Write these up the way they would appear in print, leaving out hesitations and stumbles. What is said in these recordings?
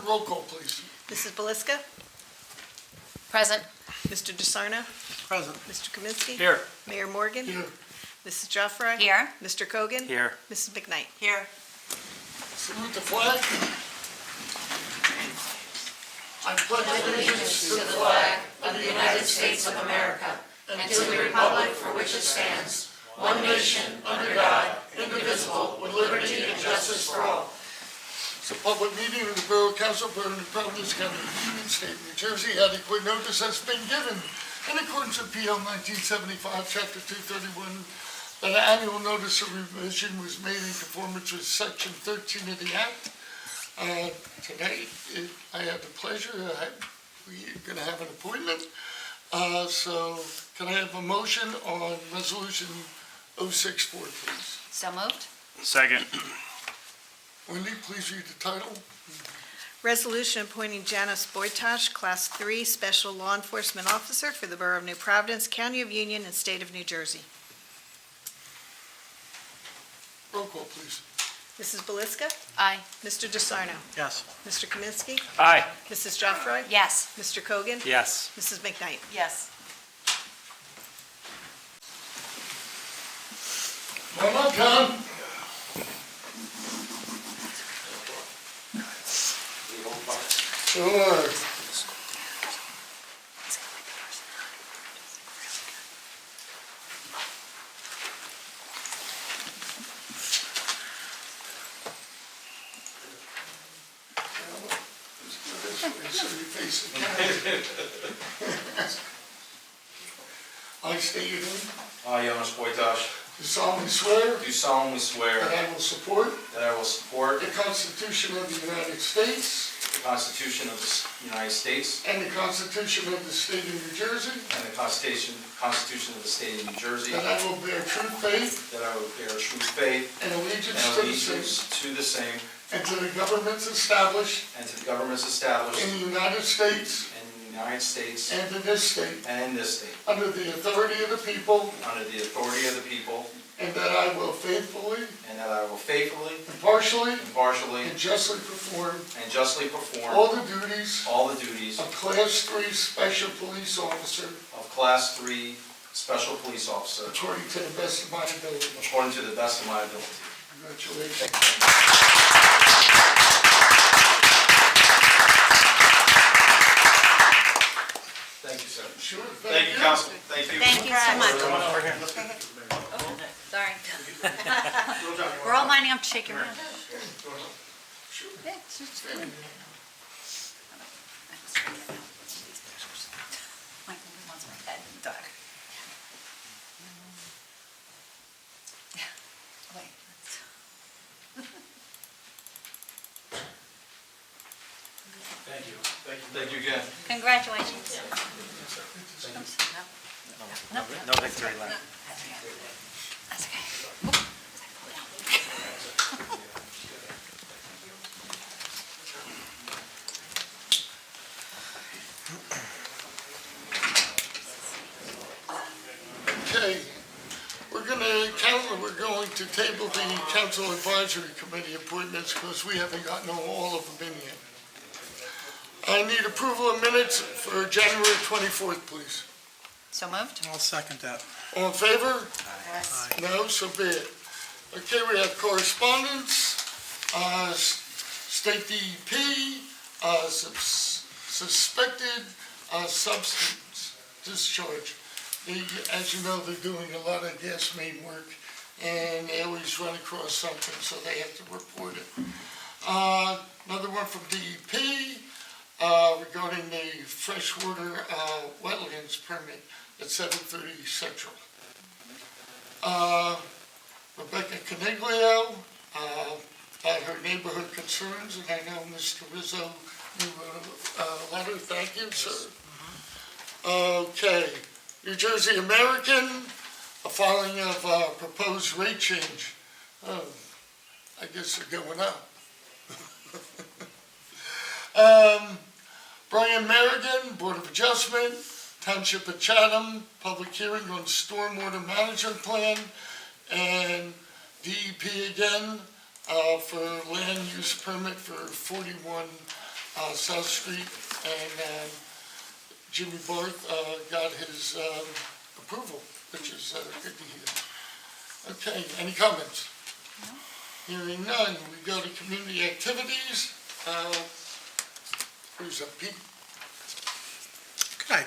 roll call, please. Mrs. Belisca? Present. Mr. DeSarno? Present. Mr. Kaminsky? Here. Mayor Morgan? Here. Mrs. Joffrey? Here. Mr. Kogan? Here. Mrs. McKnight? Here. Salute the flag. I pledge allegiance to the flag of the United States of America and to the republic for which it stands, one nation, under God, indivisible, with liberty and justice for all. It's a public meeting of the Borough Council, Borough of New Providence, County of Union, State of New Jersey. Adequate notice has been given in accordance with PL 1975, Chapter 231, that an annual notice of revision was made in conformance with Section 13 of the Act. Tonight, I have the pleasure, we're going to have an appointment. So can I have a motion on Resolution 064, please? So moved. Second. Wendy, please read the title. Resolution appointing Janice Boytosh, Class 3 Special Law Enforcement Officer for the Borough of New Providence, County of Union, and State of New Jersey. Roll call, please. Mrs. Belisca? Aye. Mr. DeSarno? Yes. Mr. Kaminsky? Aye. Mrs. Joffrey? Yes. Mr. Kogan? Yes. Mrs. McKnight? Yes. Come on, John. Sure. So you face the camera. I state your name. I, Jonas Boytosh, Do solemnly swear do solemnly swear that I will support that I will support the Constitution of the United States the Constitution of the United States and the Constitution of the State of New Jersey, and the Constitution of the State of New Jersey, that I will bear true faith that I will bear true faith and allegiance and to the same, allegiance to the same and to the governments established and to the governments established in the United States in the United States and in this state, and in this state, under the authority of the people, under the authority of the people, and that I will faithfully, and that I will faithfully, impartially, impartially, and justly perform and justly perform all the duties all the duties of Class 3 Special Police Officer of Class 3 Special Police Officer according to the best of my ability. according to the best of my ability. Congratulations. Thank you, sir. Sure. Thank you, Council. Thank you. Thank you so much. Sorry. We're all lining up to shake your hand. Sure. Yeah, it's just good. Michael wants my head. Doug. Wait. Thank you. Thank you again. Congratulations. No, No victory lap. that's okay. Okay, we're going to table the Council Advisory Committee appointments because we haven't gotten all of them in yet. I need approval of minutes for January 24th, please. So moved? I'll second that. All in favor? Yes. No, so be it. Okay, we have correspondence, State DEP, suspected substance discharge. As you know, they're doing a lot of gas main work, and they always run across something, so they have to report it. Another one from DEP regarding the freshwater wetlands permit at 730 Central. Rebecca Caniglio had her neighborhood concerns, and I know Mr. Rizzo, you wrote a letter. Thank you, sir. Okay. New Jersey American, a filing of proposed rate change. Oh, I guess they're going up. Brian Merrigan, Board of Adjustment, Township of Chatham, public hearing on stormwater management plan, and DEP again for land use permit for 41 South Street, and Jimmy Barth got his approval, which is good to hear. Okay, any comments? Hearing none, we go to community activities. Who's up, Pete? Okay.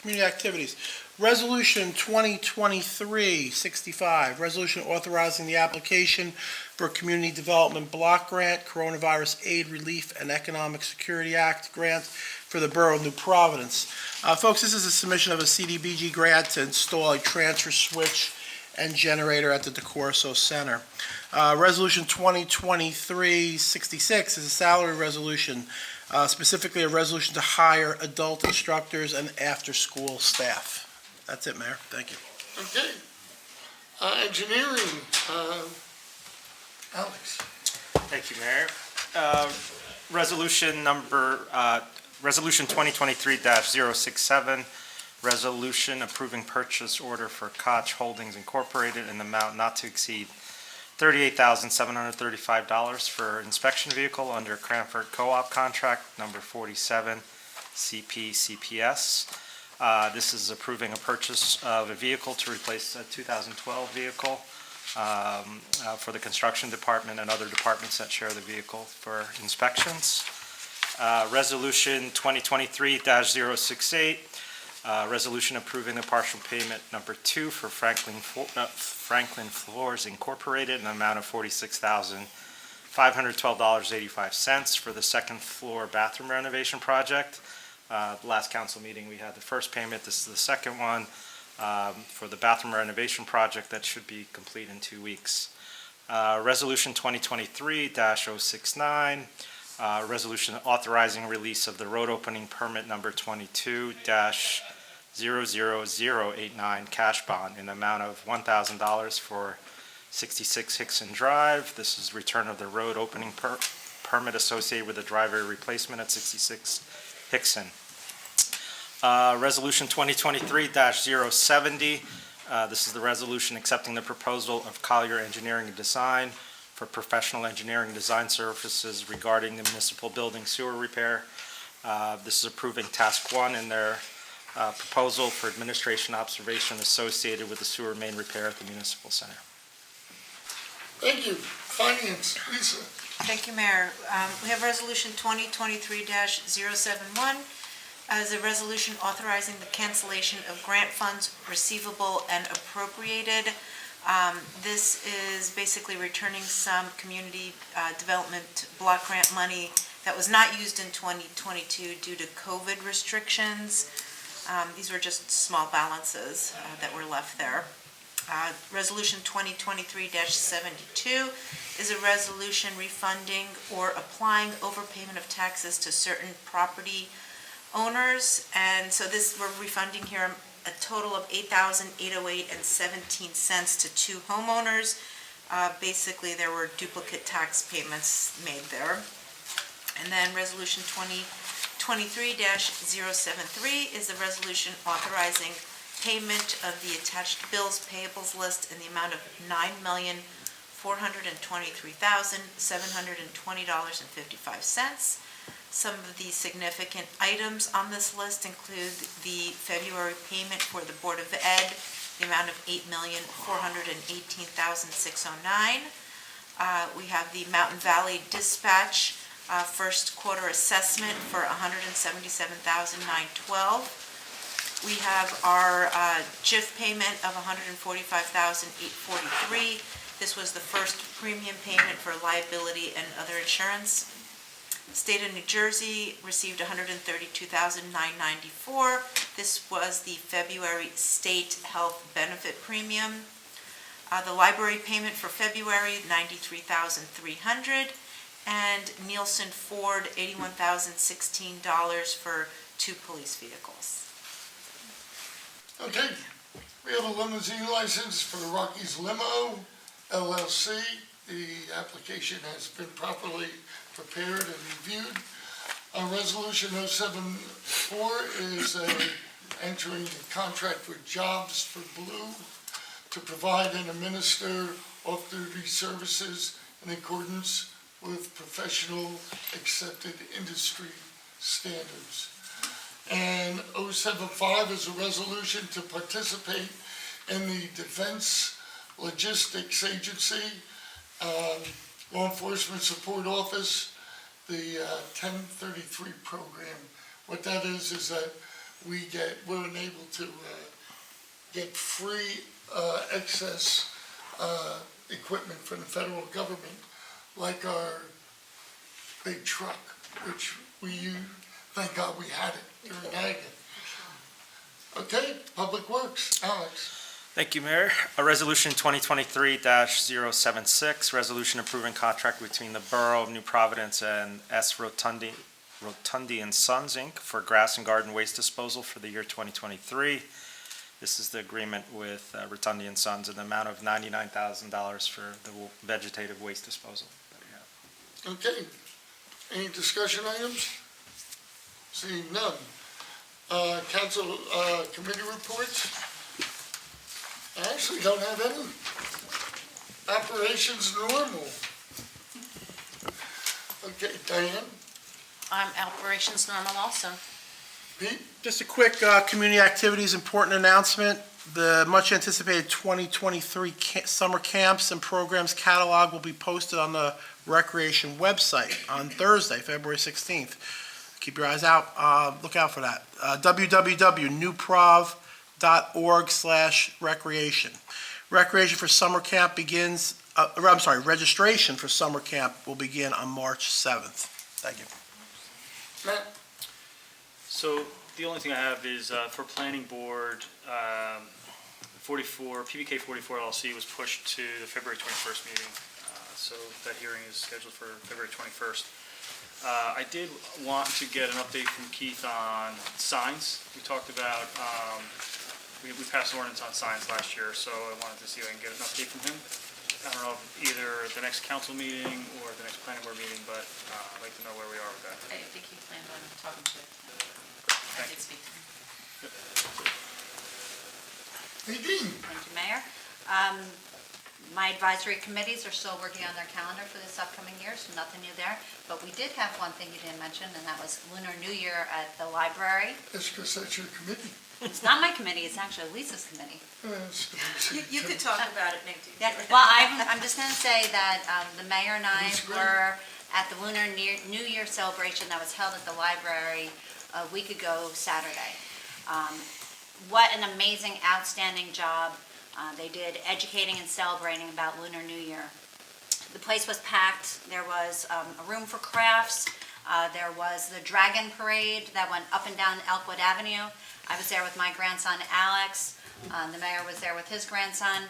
Community activities. Resolution 2023-65, resolution authorizing the application for Community Development Block Grant, Coronavirus Aid Relief and Economic Security Act grant for the Borough of New Providence. Folks, this is a submission of a CDBG grant to install a transfer switch and generator at the DeCorso Center. Resolution 2023-66 is a salary resolution, specifically a resolution to hire adult instructors and after-school staff. That's it, Mayor. Thank you. Okay. Engineering, Alex. Thank you, Mayor. Resolution 2023-067, resolution approving purchase order for Koch Holdings Incorporated in the amount not to exceed $38,735 for inspection vehicle under Cranford Co-op contract number 47 CPCPS. This is approving a purchase of a vehicle to replace a 2012 vehicle for the construction department and other departments that share the vehicle for inspections. Resolution 2023-068, resolution approving the partial payment number 2 for Franklin Floors Incorporated in the amount of $46,512.85 for the second floor bathroom renovation project. Last council meeting, we had the first payment. This is the second one for the bathroom renovation project that should be complete in 2 weeks. Resolution 2023-069, resolution authorizing release of the road opening permit number 22-00089 cash bond in the amount of $1,000 for 66 Hickson Drive. This is return of the road opening permit associated with the driveway replacement at 66 Hickson. Resolution 2023-070, this is the resolution accepting the proposal of Collier Engineering and Design for professional engineering and design services regarding the municipal building sewer repair. This is approving task 1 in their proposal for administration observation associated with the sewer main repair at the municipal center. Thank you. Finance, Lisa. Thank you, Mayor. We have Resolution 2023-071 as a resolution authorizing the cancellation of grant funds receivable and appropriated. This is basically returning some community development block grant money that was not used in 2022 due to COVID restrictions. These were just small balances that were left there. Resolution 2023-72 is a resolution refunding or applying overpayment of taxes to certain property owners. And so this, we're refunding here a total of $8,808.17 to 2 homeowners. Basically, there were duplicate tax payments made there. And then Resolution 2023-073 is a resolution authorizing payment of the attached bills payables list in the amount of $9,423,720.55. Some of the significant items on this list include the February payment for the Board of Ed, the amount of $8,418,609. We have the Mountain Valley Dispatch first quarter assessment for $177,912. We have our JIF payment of $145,843. This was the first premium payment for liability and other insurance. State of New Jersey received $132,994. This was the February state health benefit premium. The library payment for February, $93,300. And Nielsen Ford, $81,016 for 2 police vehicles. Okay, we have a limousine license for Rocky's Limo LLC. The application has been properly prepared and reviewed. Resolution 074 is entering a contract with Jobs for Blue to provide and administer off-duty services in accordance with professional accepted industry standards. And 075 is a resolution to participate in the Defense Logistics Agency, Law Enforcement Support Office, the 1033 program. What that is that we're enabled to get free excess equipment from the federal government, like our big truck, which we use. Thank God we had it during Aggie. Okay, Public Works, Alex. Thank you, Mayor. A resolution 2023-076, resolution approving contract between the Borough of New Providence and S. Rotundi and Sons, Inc. for grass and garden waste disposal for the year 2023. This is the agreement with Rotundi and Sons in the amount of $99,000 for the vegetative waste disposal that we have. Okay, any discussion items? Seeing none. Council committee reports? I actually don't have any. Operations normal. Okay, Diane? I'm operations normal also. Pete? Just a quick community activities important announcement. The much-anticipated 2023 summer camps and programs catalog will be posted on the Recreation website on Thursday, February 16th. Keep your eyes out, look out for that. www.newprov.org/recreation. Recreation for summer camp begins, registration for summer camp will begin on March 7th. Thank you. Matt? So the only thing I have is for planning board, PBK 44 LLC was pushed to the February 21st meeting. So that hearing is scheduled for February 21st. I did want to get an update from Keith on signs. We talked about, we passed an ordinance on signs last year, so I wanted to see if I can get an update from him. I don't know if either the next council meeting or the next planning board meeting, but I'd like to know where we are with that. I think he planned on talking to, I did speak to him. Nadine? Thank you, Mayor. My advisory committees are still working on their calendar for this upcoming year, so nothing new there. But we did have one thing you didn't mention, and that was Lunar New Year at the library. That's because that's your committee. It's not my committee, it's actually Lisa's committee. You could talk about it, Nadine. Yeah, well, I'm just going to say that the mayor and I That's great. were at the Lunar New Year celebration that was held at the library a week ago Saturday. What an amazing, outstanding job they did educating and celebrating about Lunar New Year. The place was packed. There was a room for crafts. There was the dragon parade that went up and down Elkwood Avenue. I was there with my grandson, Alex. The mayor was there with his grandson.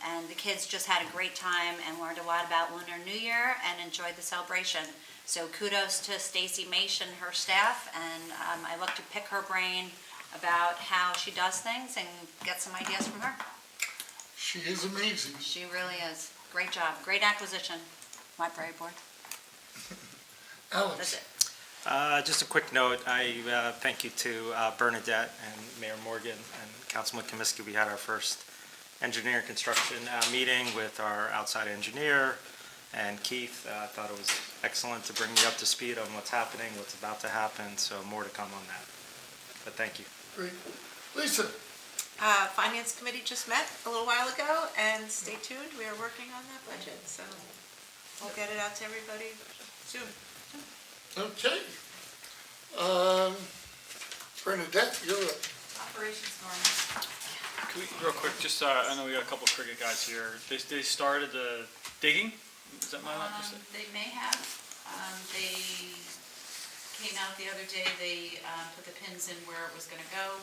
And the kids just had a great time and learned a lot about Lunar New Year and enjoyed the celebration. So kudos to Stacy Maish and her staff, and I look to pick her brain about how she does things and get some ideas from her. She is amazing. She really is. Great job. Great acquisition, library board. Alex? That's it. Just a quick note, I thank you to Bernadette and Mayor Morgan and Councilman Comiskey. We had our first engineering construction meeting with our outside engineer and Keith. I thought it was excellent to bring me up to speed on what's happening, what's about to happen, so more to come on that. But thank you. Great. Lisa? Finance Committee just met a little while ago, and stay tuned, we are working on that budget, so we'll get it out to everybody soon. Okay. Bernadette, you're up. Operations normal. Can we, real quick, just, I know we got a couple of cricket guys here. They started the digging? Is that my understanding? They may have. They came out the other day, they put the pins in where it was going to go,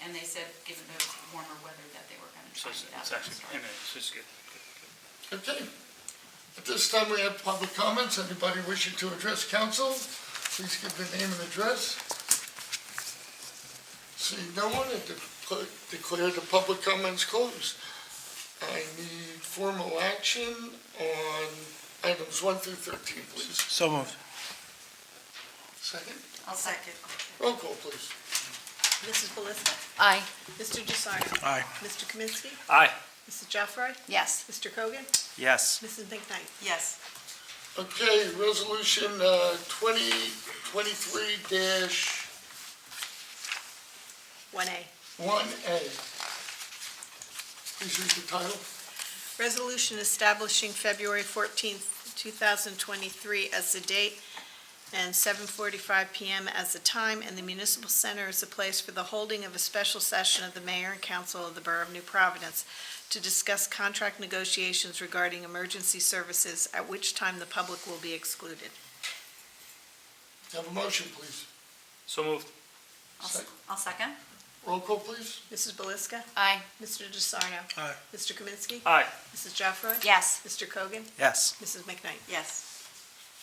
and they said, given the warmer weather, that they were going to So try it's it out. actually imminent, so it's good. Okay. At this time, we have public comments. Anybody wishing to address council, please give the name and address. Seeing no one, I declare the public comments closed. I need formal action on items 1 through 13, please. So moved. Second? I'll second. Roll call, please. Mrs. Belisca? Aye. Mr. Jusarno? Aye. Mr. Kaminsky? Aye. Mrs. Jaffray? Yes. Mr. Kogan? Yes. Mrs. McKnight? Yes. Okay, resolution 2023-1A. 1A. Please read the title. Resolution establishing February 14th, 2023 as the date and 7:45 PM as the time, and the municipal center as the place for the holding of a special session of the mayor and council of the Borough of New Providence to discuss contract negotiations regarding emergency services, at which time the public will be excluded. Have a motion, please. So moved. I'll second. Roll call, please. Mrs. Belisca? Aye. Mr. DeSarno? Aye. Mr. Kaminsky? Aye. Mrs. Jeffroy? Yes. Mr. Cogan? Yes. Mrs. McKnight? Yes.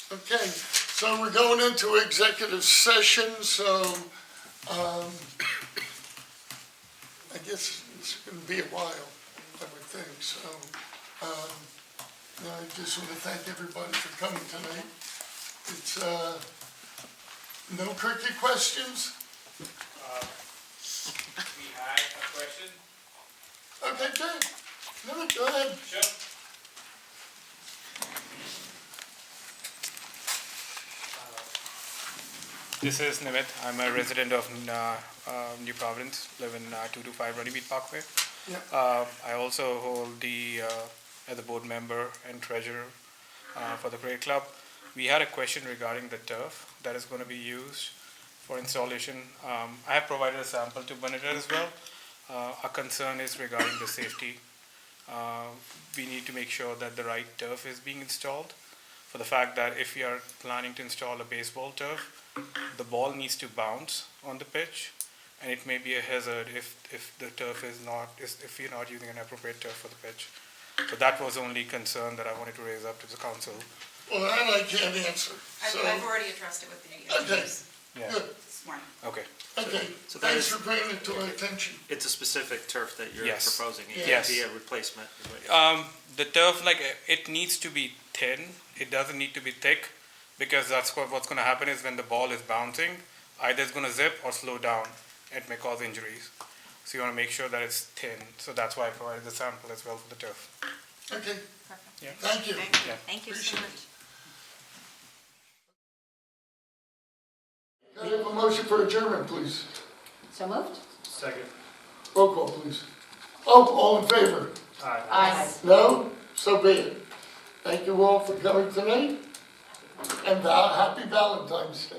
Okay, so we're going into executive session, so I guess it's going to be a while, I would think. So I just want to thank everybody for coming tonight. It's no cricket questions? We had a question. Okay, good. No, go ahead. Sure. This is Nimit. I'm a resident of New Providence, live in 225 Runnymede Parkway. Yeah. I also hold as a board member and treasurer for the Parade Club. We had a question regarding the turf that is going to be used for installation. I have provided a sample to Bernadette as well. Our concern is regarding the safety. We need to make sure that the right turf is being installed, for the fact that if we are planning to install a baseball turf, the ball needs to bounce on the pitch, and it may be a hazard if the turf is not, if we're not using an appropriate turf for the pitch. So that was the only concern that I wanted to raise up to the council. Well, that I can't answer. So, I've already addressed it with the okay, engineers Yeah. good. this morning. Okay. Okay, So that thanks is- for bringing it to our attention. It's a specific turf that you're Yes. proposing. It Yes. can't be a replacement. is what you're- The turf, like, it needs to be thin. It doesn't need to be thick, because that's what's going to happen is when the ball is bouncing, either it's going to zip or slow down. It may cause injuries. So you want to make sure that it's thin. So that's why I provided the sample as well for the turf. Okay, Yeah. thank you. Yeah. Thank you so Appreciate much. Can I have a motion for adjournment, please? So moved? Second. Roll call, please. Oh, all in favor? Aye. No? So be it. Thank you all for coming tonight, and happy Valentine's Day.